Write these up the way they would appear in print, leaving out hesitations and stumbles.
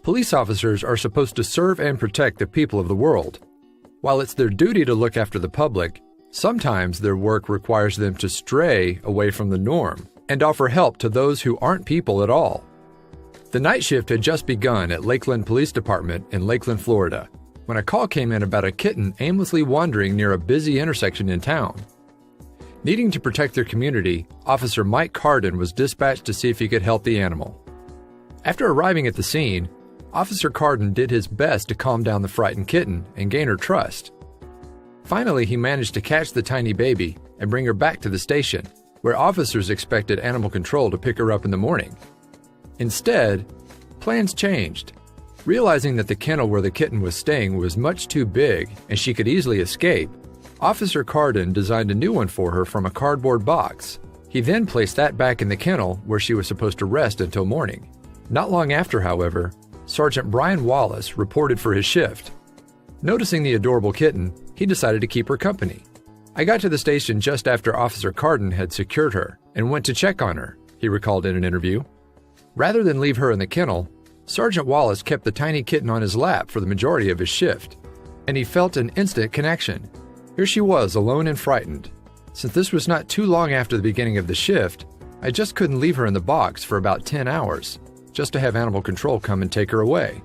Police officers are supposed to serve and protect the people of the world. While it's their duty to look after the public, sometimes their work requires them to stray away from the norm and offer help to those who aren't people at all. The night shift had just begun at Lakeland Police Department in Lakeland, Florida, when a call came in about a kitten aimlessly wandering near a busy intersection in town. Needing to protect their community, Officer Mike Carden was dispatched to see if he could help the animal. After arriving at the scene, Officer Carden did his best to calm down the frightened kitten and gain her trust. Finally, he managed to catch the tiny baby and bring her back to the station, where officers expected animal control to pick her up in the morning. Instead, plans changed. Realizing that the kennel where the kitten was staying was much too big and she could easily escape, Officer Carden designed a new one for her from a cardboard box. He then placed that back in the kennel where she was supposed to rest until morning. Not long after, however, Sergeant Brian Wallace reported for his shift. Noticing the adorable kitten, he decided to keep her company. "I got to the station just after Officer Carden had secured her and went to check on her," he recalled in an interview. Rather than leave her in the kennel, Sergeant Wallace kept the tiny kitten on his lap for the majority of his shift, and he felt an instant connection. Here she was, alone and frightened. Since this was not too long after the beginning of the shift, I just couldn't leave her in the box for about 10 hours, just to have animal control come and take her away.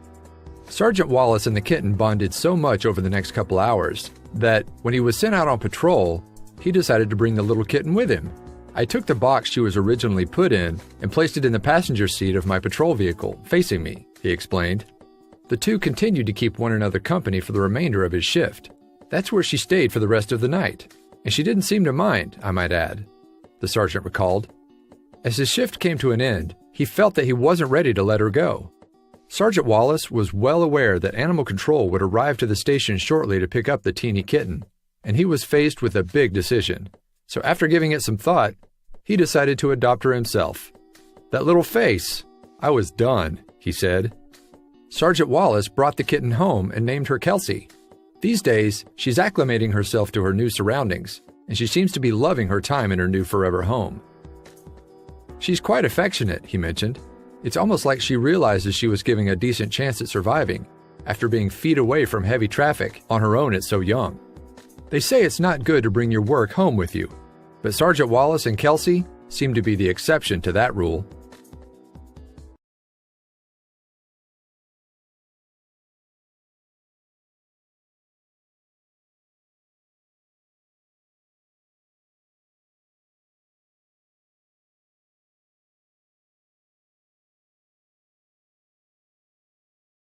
Sergeant Wallace and the kitten bonded so much over the next couple hours that, when he was sent out on patrol, he decided to bring the little kitten with him. "I took the box she was originally put in and placed it in the passenger seat of my patrol vehicle, facing me," he explained. The two continued to keep one another company for the remainder of his shift. That's where she stayed for the rest of the night, and she didn't seem to mind, I might add, the sergeant recalled. As his shift came to an end, he felt that he wasn't ready to let her go. Sergeant Wallace was well aware that animal control would arrive to the station shortly to pick up the teeny kitten, and he was faced with a big decision. So after giving it some thought, he decided to adopt her himself. "That little face! I was done," he said. Sergeant Wallace brought the kitten home and named her Kelsey. These days, she's acclimating herself to her new surroundings, and she seems to be loving her time in her new forever home. "She's quite affectionate," he mentioned. "It's almost like she realizes she was giving a decent chance at surviving after being feet away from heavy traffic on her own at so young. They say it's not good to bring your work home with you, but Sergeant Wallace and Kelsey seem to be the exception to that rule."